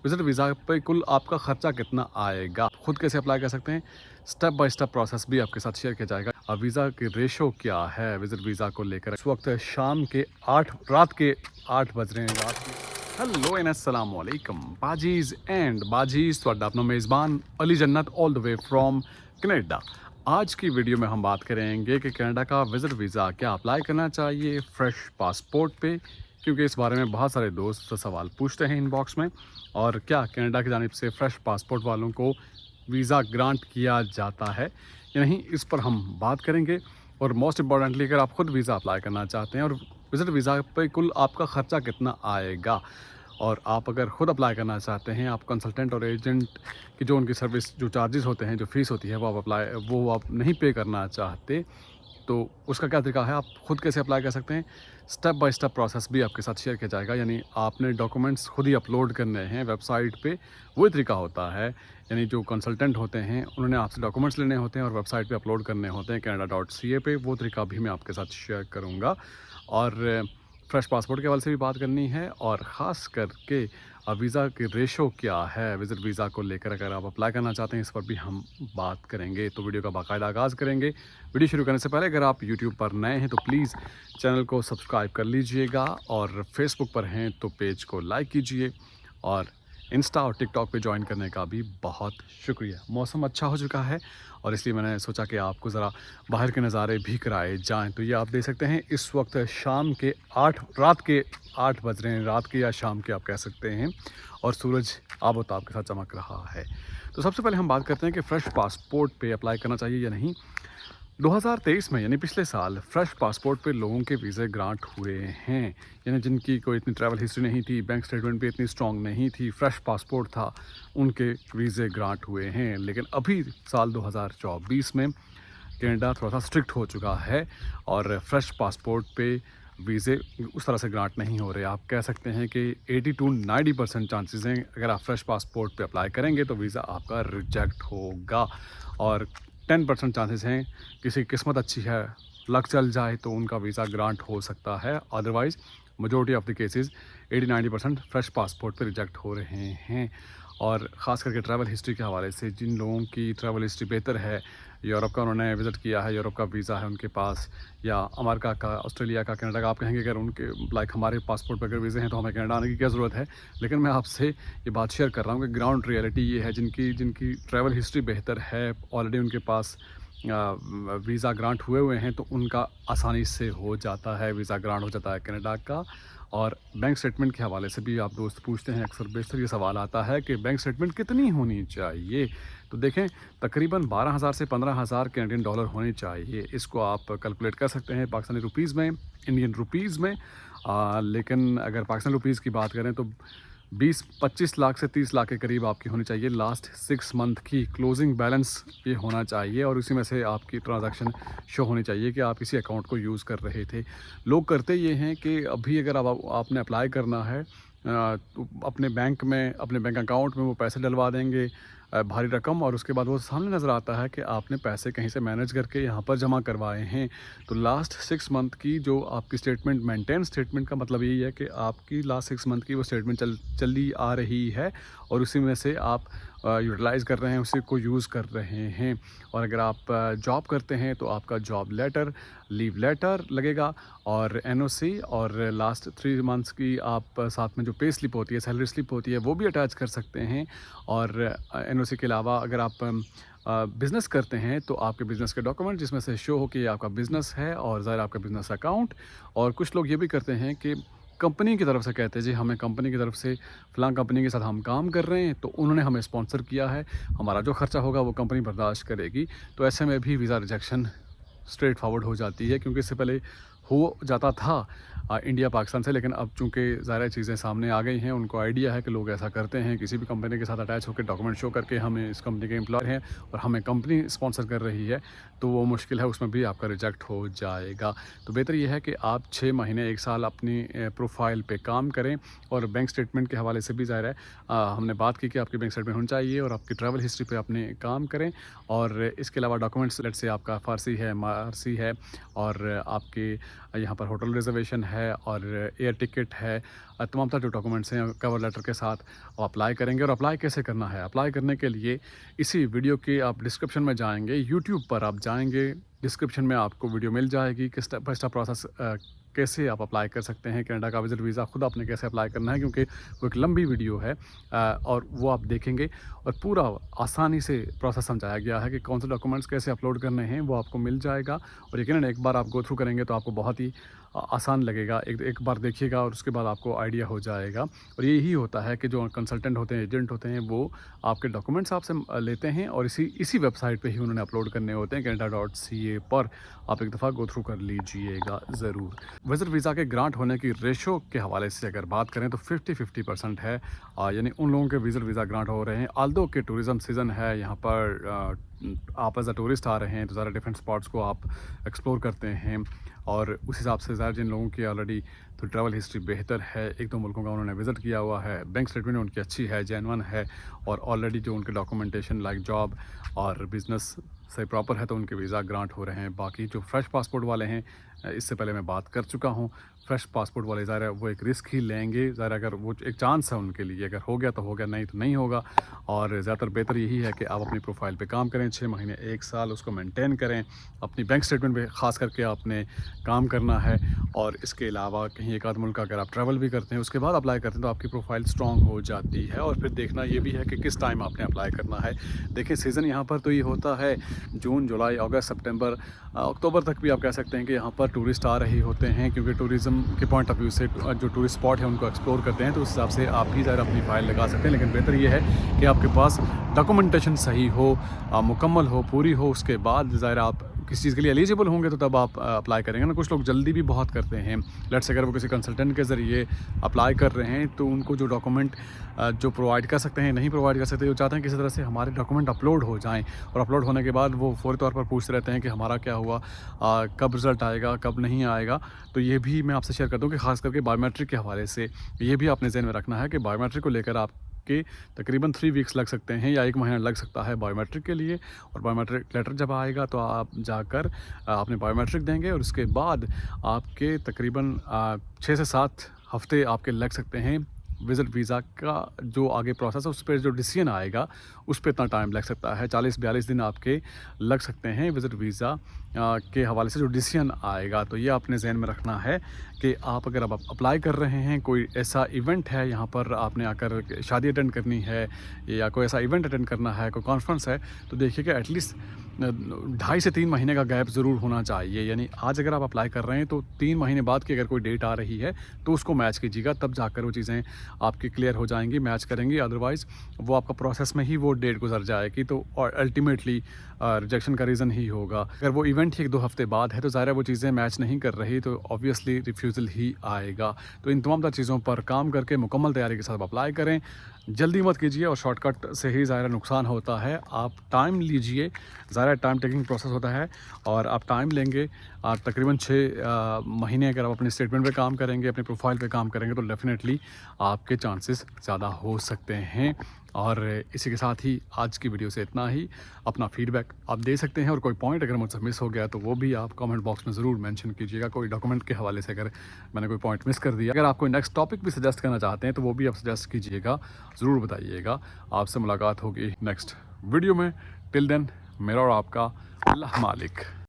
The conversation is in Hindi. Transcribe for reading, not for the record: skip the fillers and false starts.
विज़िट वीज़ा पे कुल आपका खर्चा कितना आएगा, खुद कैसे अप्लाई कर सकते हैं, स्टेप बाय स्टेप प्रोसेस भी आपके साथ शेयर किया जाएगा। वीज़ा की रेशो क्या है विज़िट वीज़ा को लेकर। इस वक्त शाम के 8 रात के 8 बज रहे हैं रात के। हेलो एंड अस्सलाम वालेकुम बाजीज़ एंड बाजीज़, ਤੁਹਾਡਾ अपना मेज़बान अली जन्नत all the way from Canada. आज की वीडियो में हम बात करेंगे कि कनाडा का विज़िट वीज़ा क्या अप्लाई करना चाहिए फ्रेश पासपोर्ट पे, क्योंकि इस बारे में बहुत सारे दोस्त सवाल पूछते हैं इनबॉक्स में। और क्या कनाडा की जानिब से फ्रेश पासपोर्ट वालों को वीज़ा ग्रांट किया जाता है या नहीं, इस पर हम बात करेंगे। और मोस्ट इम्पॉर्टेंटली, अगर आप खुद वीज़ा अप्लाई करना चाहते हैं और विज़िट वीज़ा पे कुल आपका ख़र्चा कितना आएगा, और आप अगर ख़ुद अप्लाई करना चाहते हैं, आप कंसल्टेंट और एजेंट की जो उनकी सर्विस जो चार्जेस होते हैं, जो फ़ीस होती है, वो आप नहीं पे करना चाहते, तो उसका क्या तरीका है, आप खुद कैसे अप्लाई कर सकते हैं, स्टेप बाय स्टेप प्रोसेस भी आपके साथ शेयर किया जाएगा। यानी आपने डॉक्यूमेंट्स खुद ही अपलोड करने हैं वेबसाइट पे, वही तरीका होता है। यानी जो कंसल्टेंट होते हैं उन्होंने आपसे डॉक्यूमेंट्स लेने होते हैं और वेबसाइट पे अपलोड करने होते हैं canada.ca पे, वो तरीका भी मैं आपके साथ शेयर करूँगा। और फ्रेश पासपोर्ट के हवाले से भी बात करनी है, और ख़ास करके वीज़ा की रेशो क्या है विज़िट वीज़ा को लेकर, अगर आप अप्लाई करना चाहते हैं, इस पर भी हम बात करेंगे। तो वीडियो का बाकायदा आगाज़ करेंगे। वीडियो शुरू करने से पहले अगर आप यूट्यूब पर नए हैं तो प्लीज़ चैनल को सब्सक्राइब कर लीजिएगा, और फेसबुक पर हैं तो पेज को लाइक कीजिए, और इंस्टा और टिकटॉक पे ज्वाइन करने का भी बहुत शुक्रिया। मौसम अच्छा हो चुका है और इसलिए मैंने सोचा कि आपको ज़रा बाहर के नज़ारे भी कराए जाएँ। तो ये आप देख सकते हैं, इस वक्त शाम के 8 रात के 8 बज रहे हैं, रात के या शाम के आप कह सकते हैं, और सूरज आबोताब के साथ चमक रहा है। तो सबसे पहले हम बात करते हैं कि फ़्रेश पासपोर्ट पे अप्लाई करना चाहिए या नहीं। 2023 में यानी पिछले साल फ्रेश पासपोर्ट पे लोगों के वीज़े ग्रांट हुए हैं। यानी जिनकी कोई इतनी ट्रैवल हिस्ट्री नहीं थी, बैंक स्टेटमेंट भी इतनी स्ट्रॉन्ग नहीं थी, फ्रेश पासपोर्ट था, उनके वीज़े ग्रांट हुए हैं। लेकिन अभी साल 2024 में कनाडा थोड़ा सा स्ट्रिक्ट हो चुका है, और फ्रेश पासपोर्ट पे वीज़े उस तरह से ग्रांट नहीं हो रहे। आप कह सकते हैं कि 80 टू 90% चांसेस हैं, अगर आप फ्रेश पासपोर्ट पे अप्लाई करेंगे तो वीज़ा आपका रिजेक्ट होगा, और 10% चांसेस हैं, किसी की किस्मत अच्छी है, लक चल जाए तो उनका वीज़ा ग्रांट हो सकता है। Otherwise majority of the cases 80-90% fresh passport पे रिजेक्ट हो रहे हैं। और ख़ास करके ट्रैवल हिस्ट्री के हवाले से, जिन लोगों की ट्रैवल हिस्ट्री बेहतर है, यूरोप का उन्होंने विज़िट किया है, यूरोप का वीज़ा है उनके पास, या अमेरिका का, ऑस्ट्रेलिया का, कनाडा का, आप कहेंगे अगर उनके लाइक हमारे पासपोर्ट पर अगर वीज़े हैं तो हमें कनाडा आने की क्या ज़रूरत है। लेकिन मैं आपसे ये बात शेयर कर रहा हूँ कि ग्राउंड रियलिटी ये है, जिनकी जिनकी ट्रैवल हिस्ट्री बेहतर है, ऑलरेडी उनके पास वीज़ा ग्रांट हुए हैं, तो उनका आसानी से हो जाता है, वीज़ा ग्रांट हो जाता है कनाडा का। और बैंक स्टेटमेंट के हवाले से भी आप दोस्त पूछते हैं, अक्सर बेशतर ये सवाल आता है कि बैंक स्टेटमेंट कितनी होनी चाहिए। तो देखें, तकरीबन 12,000 से 15,000 कैनेडियन डॉलर होने चाहिए। इसको आप कैलकुलेट कर सकते हैं पाकिस्तानी रुपीज़ में, इंडियन रुपीज़ में। लेकिन अगर पाकिस्तानी रुपीज़ की बात करें तो 20-25 लाख से 30 लाख के करीब आपकी होनी चाहिए लास्ट 6 मंथ की क्लोजिंग बैलेंस ये होना चाहिए, और उसी में से आपकी ट्रांजैक्शन शो होनी चाहिए कि आप किसी अकाउंट को यूज़ कर रहे थे। लोग करते ये हैं कि अभी अगर आपने अप्लाई करना है, तो अपने बैंक में, अपने बैंक अकाउंट में वो पैसे डलवा देंगे, भारी रकम, और उसके बाद वो सामने नज़र आता है कि आपने पैसे कहीं से मैनेज करके यहाँ पर जमा करवाए हैं। तो लास्ट 6 मंथ की जो आपकी स्टेटमेंट, मेंटेन स्टेटमेंट का मतलब यही है कि आपकी लास्ट 6 मंथ की वो स्टेटमेंट चली आ रही है, और उसी में से आप यूटिलाइज़ कर रहे हैं, उसी को यूज़ कर रहे हैं। और अगर आप जॉब करते हैं तो आपका जॉब लेटर, लीव लेटर लगेगा, और एनओसी, और लास्ट 3 मंथ्स की आप साथ में जो पे स्लिप होती है, सैलरी स्लिप होती है, वो भी अटैच कर सकते हैं। और एनओसी के अलावा अगर आप बिज़नेस करते हैं तो आपके बिज़नेस के डॉक्यूमेंट, जिसमें से शो हो कि ये आपका बिज़नेस है, और ज़ाहिर आपका बिज़नेस अकाउंट। और कुछ लोग ये भी करते हैं कि कंपनी की तरफ से कहते हैं, जी हमें कंपनी की तरफ से फ़लाँ कंपनी के साथ हम काम कर रहे हैं, तो उन्होंने हमें स्पॉन्सर किया है, हमारा जो खर्चा होगा वो कंपनी बर्दाश्त करेगी। तो ऐसे में भी वीज़ा रिजेक्शन स्ट्रेट फॉरवर्ड हो जाती है, क्योंकि इससे पहले हो जाता था इंडिया पाकिस्तान से, लेकिन अब चूँकि ज़ाहिर चीज़ें सामने आ गई हैं, उनको आइडिया है कि लोग ऐसा करते हैं, किसी भी कंपनी के साथ अटैच होकर डॉक्यूमेंट शो करके हमें इस कंपनी के एम्प्लॉय हैं और हमें कंपनी स्पॉन्सर कर रही है, तो वो मुश्किल है, उसमें भी आपका रिजेक्ट हो जाएगा। तो बेहतर ये है कि आप 6 महीने 1 साल अपनी प्रोफाइल पे काम करें। और बैंक स्टेटमेंट के हवाले से भी ज़ाहिर है, हमने बात की कि आपकी बैंक स्टेटमेंट होनी चाहिए, और आपकी ट्रैवल हिस्ट्री पे अपने काम करें। और इसके अलावा डॉक्यूमेंट्स, लेट से आपका फ़ारसी है, मारसी है, और आपके यहाँ पर होटल रिजर्वेशन है और एयर टिकट है, तमाम तरह जो डॉक्यूमेंट्स हैं कवर लेटर के साथ वो अप्लाई करेंगे। और अप्लाई कैसे करना है, अप्लाई करने के लिए इसी वीडियो के आप डिस्क्रिप्शन में जाएंगे, यूट्यूब पर आप जाएंगे, डिस्क्रिप्शन में आपको वीडियो मिल जाएगी कि स्टेप बाय स्टेप प्रोसेस कैसे आप अप्लाई कर सकते हैं कनाडा का विज़िट वीज़ा, खुद आपने कैसे अप्लाई करना है, क्योंकि वो एक लंबी वीडियो है और वो आप देखेंगे और पूरा आसानी से प्रोसेस समझाया गया है कि कौन से डॉक्यूमेंट्स कैसे अपलोड करने हैं, वो आपको मिल जाएगा। और यकीनन एक बार आप गो थ्रू करेंगे तो आपको बहुत ही आसान लगेगा। एक बार देखिएगा और उसके बाद आपको आइडिया हो जाएगा। और यही होता है कि जो कंसल्टेंट होते हैं, एजेंट होते हैं, वो आपके डॉक्यूमेंट्स आपसे लेते हैं और इसी वेबसाइट पे ही उन्होंने अपलोड करने होते हैं, canada.ca पर। आप एक दफ़ा गो थ्रू कर लीजिएगा ज़रूर। विज़िट वीज़ा के ग्रांट होने की रेशो के हवाले से अगर बात करें तो 50-50% है, यानी उन लोगों के विज़िट वीज़ा ग्रांट हो रहे हैं। आल्दो के टूरिज़्म सीज़न है, यहाँ पर आप एज़ अ टूरिस्ट आ रहे हैं तो ज़्यादा डिफरेंट स्पॉट्स को आप एक्सप्लोर करते हैं और उस हिसाब से ज़्यादा जिन लोगों की ऑलरेडी तो ट्रैवल हिस्ट्री बेहतर है, एक दो मुल्कों का उन्होंने विज़िट किया हुआ है, बैंक स्टेटमेंट उनकी अच्छी है, जेन्युइन है और ऑलरेडी जो उनके डॉक्यूमेंटेशन लाइक जॉब और बिज़नेस से प्रॉपर है, तो उनके वीज़ा ग्रांट हो रहे हैं। बाकी जो फ्रेश पासपोर्ट वाले हैं, इससे पहले मैं बात कर चुका हूँ, फ्रेश पासपोर्ट वाले ज़ाहिर है वो एक रिस्क ही लेंगे, ज़ाहिर अगर वो एक चांस है उनके लिए, अगर हो गया तो हो गया, नहीं तो नहीं होगा। और ज़्यादातर बेहतर यही है कि आप अपनी प्रोफाइल पे काम करें, 6 महीने 1 साल उसको मेंटेन करें, अपनी बैंक स्टेटमेंट पे ख़ास करके आपने काम करना है। और इसके अलावा कहीं एक आध मुल्क अगर आप ट्रैवल भी करते हैं उसके बाद अप्लाई करते हैं तो आपकी प्रोफाइल स्ट्रॉन्ग हो जाती है। और फिर देखना ये भी है कि किस टाइम आपने अप्लाई करना है। देखिए सीज़न यहाँ पर तो ये होता है जून, जुलाई, अगस्त, सितंबर, अक्टूबर तक भी आप कह सकते हैं कि यहाँ पर टूरिस्ट आ रहे होते हैं, क्योंकि टूरिज़्म के पॉइंट ऑफ व्यू से जो टूरिस्ट स्पॉट है उनको एक्सप्लोर करते हैं, तो उस हिसाब से आप भी ज़रा अपनी फ़ाइल लगा सकते हैं। लेकिन बेहतर ये है कि आपके पास डॉक्यूमेंटेशन सही हो, मुकम्मल हो, पूरी हो, उसके बाद ज़ाहिर आप किसी चीज़ के लिए एलिजिबल होंगे तो तब आप अप्लाई करेंगे ना। कुछ लोग जल्दी भी बहुत करते हैं, लेट्स से अगर वो किसी कंसल्टेंट के ज़रिए अप्लाई कर रहे हैं तो उनको जो डॉक्यूमेंट जो प्रोवाइड कर सकते हैं नहीं प्रोवाइड कर सकते, वो चाहते हैं किसी तरह से हमारे डॉक्यूमेंट अपलोड हो जाएं। और अपलोड होने के बाद वो फ़ौरी तौर पर पूछते रहते हैं कि हमारा क्या हुआ, कब रिज़ल्ट आएगा, कब नहीं आएगा। तो ये भी मैं आपसे शेयर कर दूँ कि ख़ास करके बायोमेट्रिक के हवाले से ये भी आपने ज़हन में रखना है कि बायोमेट्रिक को लेकर आप के तकरीबन 3 वीक्स लग सकते हैं या 1 महीना लग सकता है बायोमेट्रिक के लिए। और बायोमेट्रिक लेटर जब आएगा तो आप जाकर अपने बायोमेट्रिक देंगे और उसके बाद आपके तकरीबन 6 से 7 हफ़्ते आपके लग सकते हैं। विज़िट वीज़ा का जो आगे प्रोसेस है उस पर जो डिसीजन आएगा उस पर इतना टाइम लग सकता है, 40-42 दिन आपके लग सकते हैं विज़िट वीज़ा के हवाले से जो डिसीजन आएगा। तो ये आपने ज़हन में रखना है कि आप अगर अब अप्लाई कर रहे हैं, कोई ऐसा इवेंट है यहाँ पर आपने आकर शादी अटेंड करनी है या कोई ऐसा इवेंट अटेंड करना है, कोई कॉन्फ्रेंस है, तो देखिए कि एटलीस्ट 2.5 से 3 महीने का गैप ज़रूर होना चाहिए। यानी आज अगर आप अप्लाई कर रहे हैं तो 3 महीने बाद की अगर कोई डेट आ रही है तो उसको मैच कीजिएगा, तब जाकर वो चीज़ें आपकी क्लियर हो जाएंगी, मैच करेंगी। अदरवाइज़ वो आपका प्रोसेस में ही वो डेट गुजर जाएगी तो और अल्टीमेटली रिजेक्शन का रीज़न ही होगा। अगर वो इवेंट ही 1-2 हफ़्ते बाद है तो ज़ाहिर है वो चीज़ें मैच नहीं कर रही, तो ऑब्वियसली रिफ्यूज़ल ही आएगा। तो इन तमाम चीज़ों पर काम करके मुकम्मल तैयारी के साथ अप्लाई करें, जल्दी मत कीजिए और शॉर्टकट से ही ज़ाहिर नुकसान होता है। आप टाइम लीजिए, ज़ाहिर टाइम टेकिंग प्रोसेस होता है और आप टाइम लेंगे। तकरीबन 6 महीने अगर आप अपने स्टेटमेंट पे काम करेंगे, अपनी प्रोफाइल पे काम करेंगे तो डेफ़िनेटली आपके चांसेस ज़्यादा हो सकते हैं। और इसी के साथ ही आज की वीडियो से इतना ही। अपना फीडबैक आप दे सकते हैं और कोई पॉइंट अगर मुझसे मिस हो गया तो वो भी आप कमेंट बॉक्स में ज़रूर मेंशन कीजिएगा। कोई डॉक्यूमेंट के हवाले से अगर मैंने कोई पॉइंट मिस कर दिया, अगर आप कोई नेक्स्ट टॉपिक भी सजेस्ट करना चाहते हैं तो वो भी आप सजेस्ट कीजिएगा, ज़रूर बताइएगा। आपसे मुलाकात होगी नेक्स्ट वीडियो में। टिल देन मेरा और आपका अल्लाह मालिक।